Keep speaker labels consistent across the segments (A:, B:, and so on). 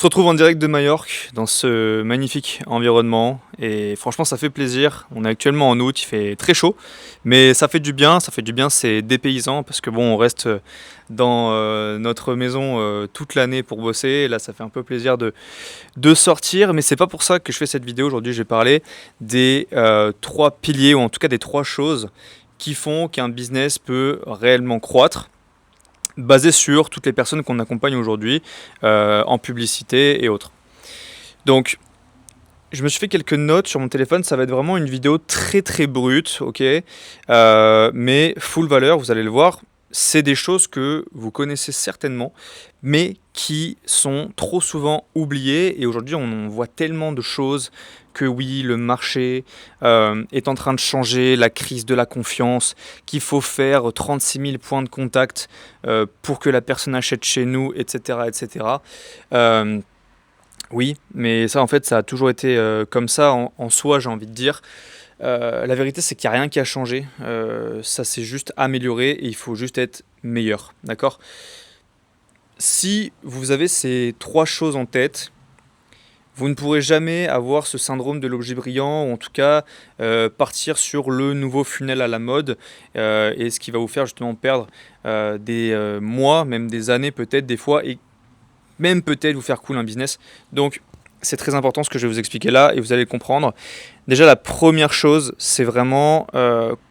A: On se retrouve en direct de Majorque dans ce magnifique environnement et franchement ça fait plaisir. On est actuellement en août, il fait très chaud, mais ça fait du bien, c'est dépaysant parce que bon on reste dans notre maison toute l'année pour bosser. Et là ça fait un peu plaisir de sortir, mais c'est pas pour ça que je fais cette vidéo aujourd'hui. Je vais parler des trois piliers ou en tout cas des trois choses qui font qu'un business peut réellement croître basé sur toutes les personnes qu'on accompagne aujourd'hui en publicité et autres. Donc, je me suis fait quelques notes sur mon téléphone. Ça va être vraiment une vidéo très très brute, ok, mais full valeur, vous allez le voir. C'est des choses que vous connaissez certainement, mais qui sont trop souvent oubliées. Et aujourd'hui, on voit tellement de choses que oui, le marché est en train de changer, la crise de la confiance, qu'il faut faire 36 000 points de contact pour que la personne achète chez nous, etc. etc. Oui, mais ça en fait, ça a toujours été comme ça en soi, j'ai envie de dire. La vérité, c'est qu'il n'y a rien qui a changé. Ça s'est juste amélioré et il faut juste être meilleur. D'accord? Si vous avez ces trois choses en tête, vous ne pourrez jamais avoir ce syndrome de l'objet brillant, ou en tout cas partir sur le nouveau funnel à la mode, et ce qui va vous faire justement perdre des mois, même des années peut-être des fois, et même peut-être vous faire couler un business. Donc c'est très important ce que je vais vous expliquer là et vous allez le comprendre. Déjà la première chose, c'est vraiment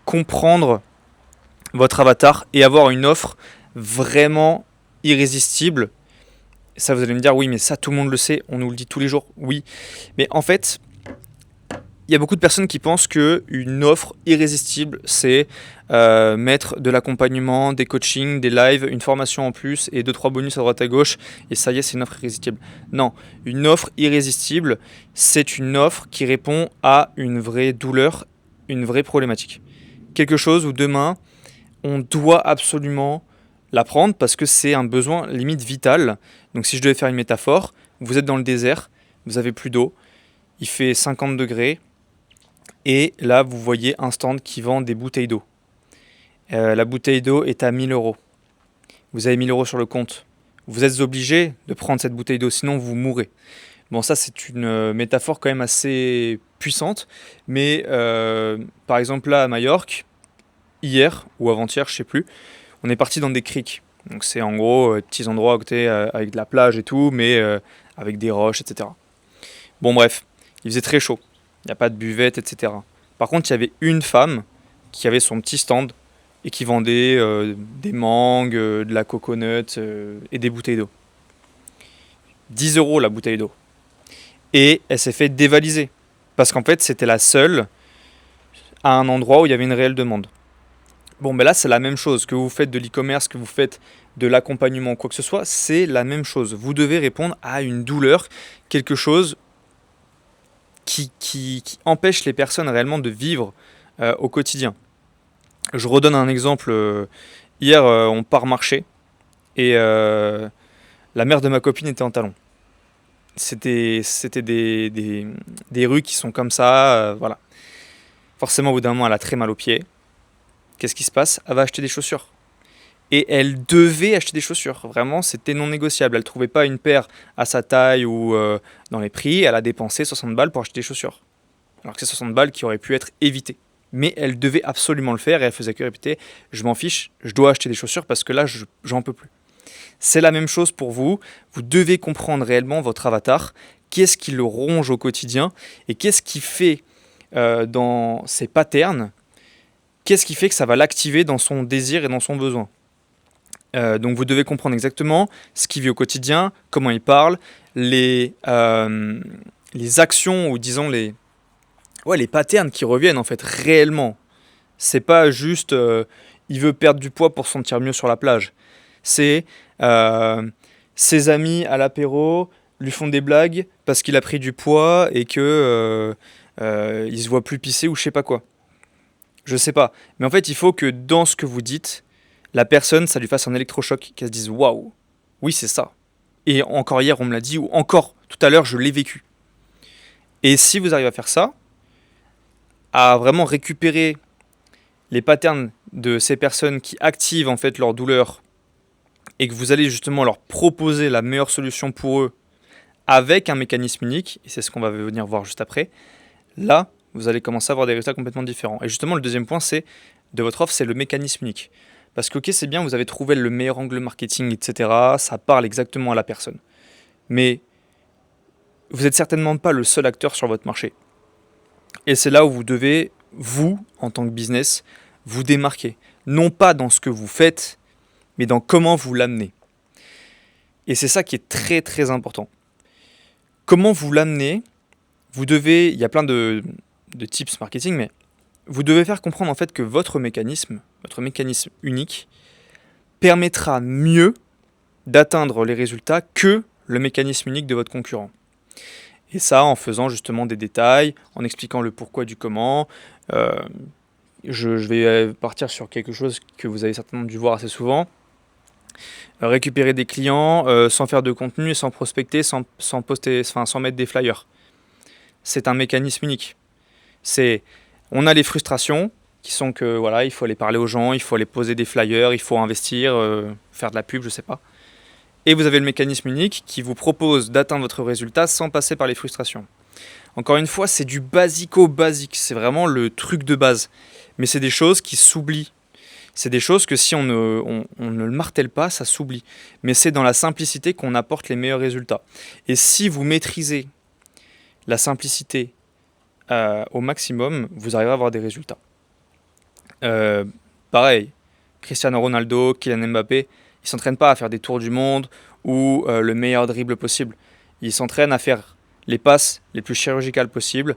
A: comprendre votre avatar et avoir une offre vraiment irrésistible. Ça vous allez me dire oui mais ça tout le monde le sait, on nous le dit tous les jours. Oui, mais en fait il y a beaucoup de personnes qui pensent qu'une offre irrésistible, c'est mettre de l'accompagnement, des coachings, des lives, une formation en plus et 2-3 bonus à droite à gauche, et ça y est, c'est une offre irrésistible. Non, une offre irrésistible, c'est une offre qui répond à une vraie douleur, une vraie problématique. Quelque chose où demain, on doit absolument la prendre parce que c'est un besoin limite vital. Donc si je devais faire une métaphore, vous êtes dans le désert, vous avez plus d'eau, il fait 50 degrés, et là, vous voyez un stand qui vend des bouteilles d'eau. La bouteille d'eau est à 1 000 euros. Vous avez 1 000 euros sur le compte. Vous êtes obligé de prendre cette bouteille d'eau, sinon vous mourrez. Bon, ça, c'est une métaphore quand même assez puissante. Mais par exemple, là, à Majorque, hier ou avant-hier, je sais plus, on est parti dans des criques. Donc, c'est en gros des petits endroits à côté avec de la plage et tout, mais avec des roches, etc. Bon, bref, il faisait très chaud. Il n'y a pas de buvette, etc. Par contre, il y avait une femme qui avait son petit stand et qui vendait des mangues, de la coconut et des bouteilles d'eau. 10 euros la bouteille d'eau. Et elle s'est fait dévaliser. Parce qu'en fait, c'était la seule à un endroit où il y avait une réelle demande. Bon, ben là, c'est la même chose. Que vous faites de l'e-commerce, que vous faites de l'accompagnement, quoi que ce soit, c'est la même chose. Vous devez répondre à une douleur, quelque chose qui empêche les personnes réellement de vivre au quotidien. Je redonne un exemple. Hier, on part marcher et la mère de ma copine était en talons. C'était des rues qui sont comme ça, voilà. Forcément, au bout d'un moment, elle a très mal aux pieds. Qu'est-ce qui se passe? Elle va acheter des chaussures. Et elle devait acheter des chaussures. Vraiment, c'était non négociable. Elle ne trouvait pas une paire à sa taille ou dans les prix. Elle a dépensé 60 balles pour acheter des chaussures. Alors que c'est 60 balles qui auraient pu être évitées. Mais elle devait absolument le faire et elle faisait que répéter « je m'en fiche, je dois acheter des chaussures parce que là, j'en peux plus ». C'est la même chose pour vous. Vous devez comprendre réellement votre avatar. Qu'est-ce qui le ronge au quotidien et qu'est-ce qui fait dans ses patterns, qu'est-ce qui fait que ça va l'activer dans son désir et dans son besoin. Donc vous devez comprendre exactement ce qu'il vit au quotidien, comment il parle, les actions ou disons les patterns qui reviennent en fait réellement. C'est pas juste il veut perdre du poids pour se sentir mieux sur la plage. C'est ses amis à l'apéro lui font des blagues parce qu'il a pris du poids et que il se voit plus pisser ou je sais pas quoi. Je sais pas. Mais en fait, il faut que dans ce que vous dites, la personne, ça lui fasse un électrochoc, qu'elle se dise waouh, oui, c'est ça. Et encore hier, on me l'a dit, ou encore tout à l'heure, je l'ai vécu. Et si vous arrivez à faire ça, à vraiment récupérer les patterns de ces personnes qui activent en fait leur douleur et que vous allez justement leur proposer la meilleure solution pour eux avec un mécanisme unique, et c'est ce qu'on va venir voir juste après, là, vous allez commencer à avoir des résultats complètement différents. Et justement, le deuxième point de votre offre, c'est le mécanisme unique. Parce que, ok, c'est bien, vous avez trouvé le meilleur angle marketing, etc. Ça parle exactement à la personne. Mais vous n'êtes certainement pas le seul acteur sur votre marché. Et c'est là où vous devez, vous, en tant que business, vous démarquer. Non pas dans ce que vous faites, mais dans comment vous l'amenez. Et c'est ça qui est très très important. Comment vous l'amenez, il y a plein de tips marketing, mais vous devez faire comprendre en fait que votre mécanisme unique, permettra mieux d'atteindre les résultats que le mécanisme unique de votre concurrent. Et ça, en faisant justement des détails, en expliquant le pourquoi du comment. Je vais partir sur quelque chose que vous avez certainement dû voir assez souvent. Récupérer des clients sans faire de contenu, sans prospecter, sans mettre des flyers. C'est un mécanisme unique. On a les frustrations qui sont que voilà, il faut aller parler aux gens, il faut aller poser des flyers, il faut investir, faire de la pub, je sais pas. Et vous avez le mécanisme unique qui vous propose d'atteindre votre résultat sans passer par les frustrations. Encore une fois, c'est du basico-basique, c'est vraiment le truc de base. Mais c'est des choses qui s'oublient. C'est des choses que si on ne le martèle pas, ça s'oublie. Mais c'est dans la simplicité qu'on apporte les meilleurs résultats. Et si vous maîtrisez la simplicité au maximum, vous arriverez à avoir des résultats. Pareil, Cristiano Ronaldo, Kylian Mbappé, ils ne s'entraînent pas à faire des tours du monde ou le meilleur dribble possible. Ils s'entraînent à faire les passes les plus chirurgicales possibles,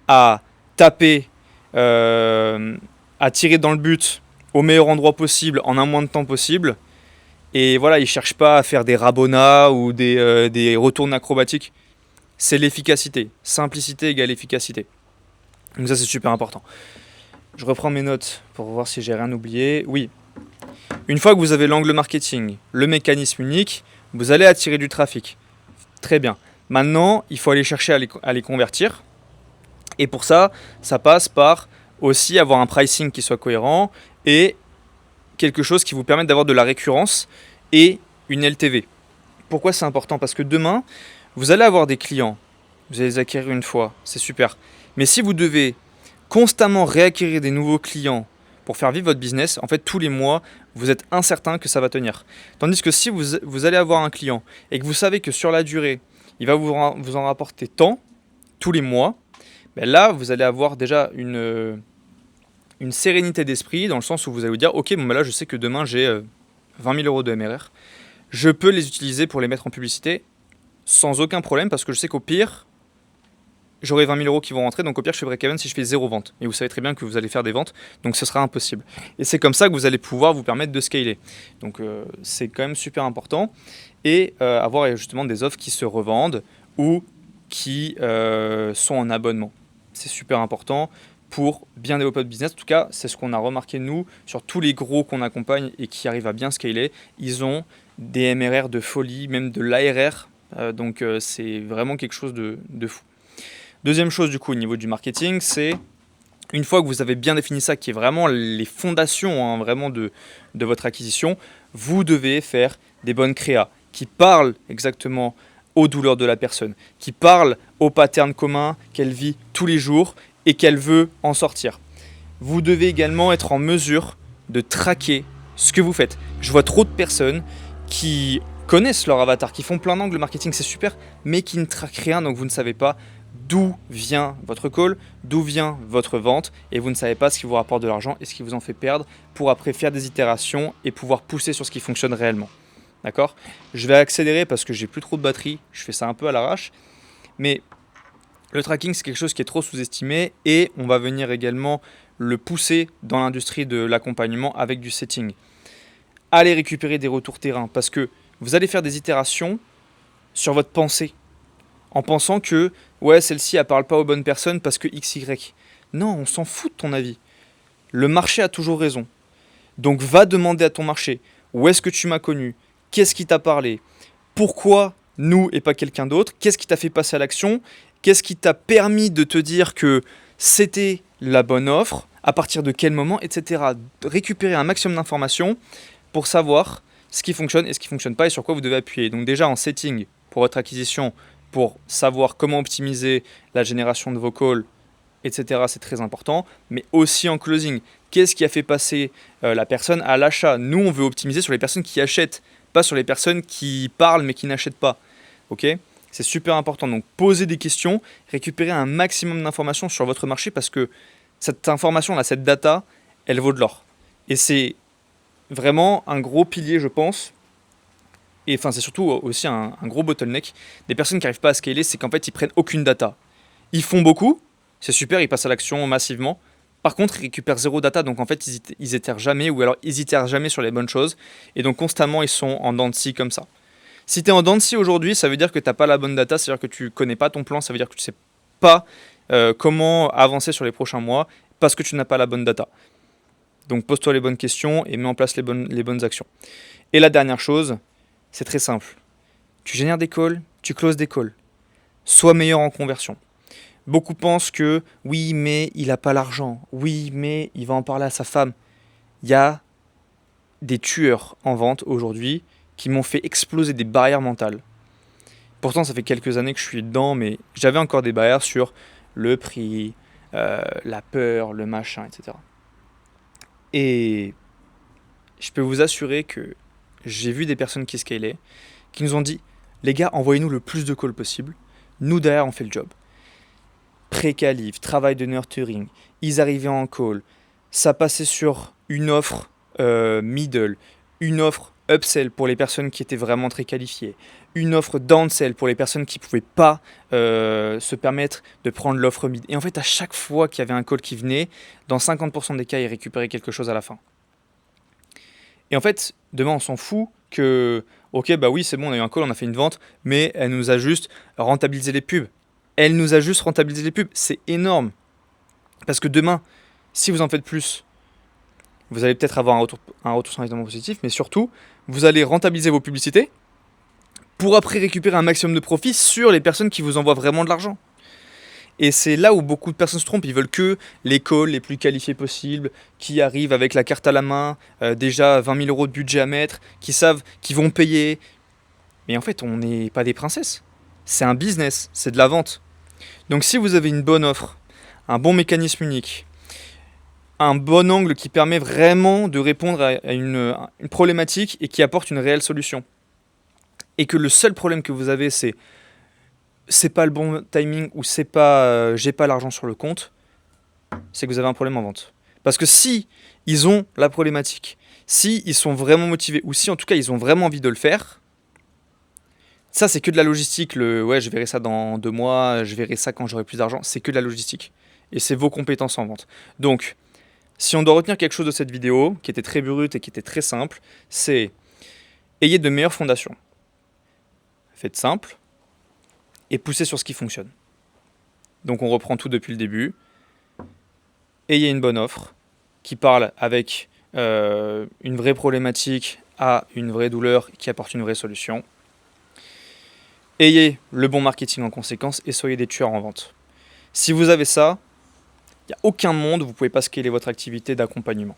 A: à taper, à tirer dans le but au meilleur endroit possible en un moins de temps possible. Et voilà, ils ne cherchent pas à faire des rabonats ou des retours acrobatiques. C'est l'efficacité. Simplicité égale efficacité. Donc ça, c'est super important. Je reprends mes notes pour voir si j'ai rien oublié. Oui. Une fois que vous avez l'angle marketing, le mécanisme unique, vous allez attirer du trafic. Très bien. Maintenant, il faut aller chercher à les convertir. Et pour ça, ça passe par aussi avoir un pricing qui soit cohérent et quelque chose qui vous permette d'avoir de la récurrence et une LTV. Pourquoi c'est important ? Parce que demain, vous allez avoir des clients. Vous allez les acquérir une fois, c'est super. Mais si vous devez constamment réacquérir des nouveaux clients pour faire vivre votre business, en fait, tous les mois, vous êtes incertain que ça va tenir. Tandis que si vous allez avoir un client et que vous savez que sur la durée, il va vous en rapporter tant, tous les mois, ben là, vous allez avoir déjà une sérénité d'esprit dans le sens où vous allez vous dire « Ok, bon, ben là, je sais que demain, j'ai 20 000 euros de MRR. Je peux les utiliser pour les mettre en publicité sans aucun problème parce que je sais qu'au pire, j'aurai 20 000 euros qui vont rentrer, donc au pire, je fais break-even si je fais 0 vente. Et vous savez très bien que vous allez faire des ventes, donc ce sera impossible. Et c'est comme ça que vous allez pouvoir vous permettre de scaler. Donc c'est quand même super important. Et avoir justement des offres qui se revendent ou qui sont en abonnement. C'est super important pour bien développer votre business. En tout cas, c'est ce qu'on a remarqué nous sur tous les gros qu'on accompagne et qui arrivent à bien scaler. Ils ont des MRR de folie, même de l'ARR. Donc c'est vraiment quelque chose de fou. Deuxième chose du coup au niveau du marketing, c'est une fois que vous avez bien défini ça, qui est vraiment les fondations vraiment de votre acquisition, vous devez faire des bonnes créas qui parlent exactement aux douleurs de la personne, qui parlent aux patterns communs qu'elle vit tous les jours et qu'elle veut en sortir. Vous devez également être en mesure de traquer ce que vous faites. Je vois trop de personnes qui connaissent leur avatar, qui font plein d'angles marketing, c'est super, mais qui ne traquent rien, donc vous ne savez pas d'où vient votre call, d'où vient votre vente, et vous ne savez pas ce qui vous rapporte de l'argent et ce qui vous en fait perdre pour après faire des itérations et pouvoir pousser sur ce qui fonctionne réellement. D'accord ? Je vais accélérer parce que j'ai plus trop de batterie, je fais ça un peu à l'arrache, mais le tracking c'est quelque chose qui est trop sous-estimé et on va venir également le pousser dans l'industrie de l'accompagnement avec du setting. Allez récupérer des retours terrain parce que vous allez faire des itérations sur votre pensée en pensant que ouais, celle-ci elle parle pas aux bonnes personnes parce que XY. Non, on s'en fout de ton avis. Le marché a toujours raison. Donc va demander à ton marché où est-ce que tu m'as connu ? Qu'est-ce qui t'a parlé ? Pourquoi nous et pas quelqu'un d'autre ? Qu'est-ce qui t'a fait passer à l'action ? Qu'est-ce qui t'a permis de te dire que c'était la bonne offre ? À partir de quel moment ? Etc. Récupérer un maximum d'informations pour savoir ce qui fonctionne et ce qui ne fonctionne pas et sur quoi vous devez appuyer. Donc déjà en setting pour votre acquisition, pour savoir comment optimiser la génération de vos calls, etc. C'est très important, mais aussi en closing. Qu'est-ce qui a fait passer la personne à l'achat? Nous, on veut optimiser sur les personnes qui achètent, pas sur les personnes qui parlent mais qui n'achètent pas. Ok? C'est super important. Donc, posez des questions, récupérez un maximum d'informations sur votre marché parce que cette information-là, cette data, elle vaut de l'or. Et c'est vraiment un gros pilier, je pense. Et enfin, c'est surtout aussi un gros bottleneck des personnes qui n'arrivent pas à scaler, c'est qu'en fait, ils prennent aucune data. Ils font beaucoup, c'est super, ils passent à l'action massivement. Par contre, ils récupèrent zéro data, donc en fait, ils itèrent jamais, ou alors ils itèrent jamais sur les bonnes choses. Et donc, constamment, ils sont en dents de scie comme ça. Si tu es en dents de scie aujourd'hui, ça veut dire que tu n'as pas la bonne data, c'est-à-dire que tu connais pas ton plan, ça veut dire que tu sais pas comment avancer sur les prochains mois, parce que tu n'as pas la bonne data. Donc, pose-toi les bonnes questions et mets en place les bonnes actions. Et la dernière chose, c'est très simple. Tu génères des calls, tu closes des calls. Sois meilleur en conversion. Beaucoup pensent que oui, mais il n'a pas l'argent. Oui, mais il va en parler à sa femme. Il y a des tueurs en vente aujourd'hui qui m'ont fait exploser des barrières mentales. Pourtant, ça fait quelques années que je suis dedans, mais j'avais encore des barrières sur le prix, la peur, le machin, etc. Et je peux vous assurer que j'ai vu des personnes qui scalaient, qui nous ont dit, les gars, envoyez-nous le plus de calls possible. Nous, derrière, on fait le job. Pré-qualif, travail de nurturing, ils arrivaient en call, ça passait sur une offre middle, une offre upsell pour les personnes qui étaient vraiment très qualifiées, une offre downsell pour les personnes qui ne pouvaient pas se permettre de prendre l'offre mid. Et en fait, à chaque fois qu'il y avait un call qui venait, dans 50% des cas, ils récupéraient quelque chose à la fin. Et en fait, demain, on s'en fout que, ok, bah oui, c'est bon, on a eu un call, on a fait une vente, mais elle nous a juste rentabilisé les pubs. Elle nous a juste rentabilisé les pubs. C'est énorme. Parce que demain, si vous en faites plus, vous allez peut-être avoir un retour sur investissement positif, mais surtout, vous allez rentabiliser vos publicités pour après récupérer un maximum de profit sur les personnes qui vous envoient vraiment de l'argent. Et c'est là où beaucoup de personnes se trompent. Ils veulent que les calls les plus qualifiés possibles, qui arrivent avec la carte à la main, déjà 20 000 euros de budget à mettre, qui savent qu'ils vont payer. Mais en fait, on n'est pas des princesses. C'est un business, c'est de la vente. Donc si vous avez une bonne offre, un bon mécanisme unique, un bon angle qui permet vraiment de répondre à une problématique et qui apporte une réelle solution, et que le seul problème que vous avez c'est pas le bon timing ou c'est pas j'ai pas l'argent sur le compte, c'est que vous avez un problème en vente. Parce que si ils ont la problématique, si ils sont vraiment motivés ou si en tout cas ils ont vraiment envie de le faire, ça c'est que de la logistique. Ouais, je verrai ça dans 2 mois, je verrai ça quand j'aurai plus d'argent, c'est que de la logistique. Et c'est vos compétences en vente. Donc, si on doit retenir quelque chose de cette vidéo, qui était très brute et qui était très simple, c'est ayez de meilleures fondations. Faites simple et poussez sur ce qui fonctionne. Donc on reprend tout depuis le début. Ayez une bonne offre qui parle avec une vraie problématique à une vraie douleur qui apporte une vraie solution. Ayez le bon marketing en conséquence et soyez des tueurs en vente. Si vous avez ça, il n'y a aucun monde où vous ne pouvez pas scaler votre activité d'accompagnement.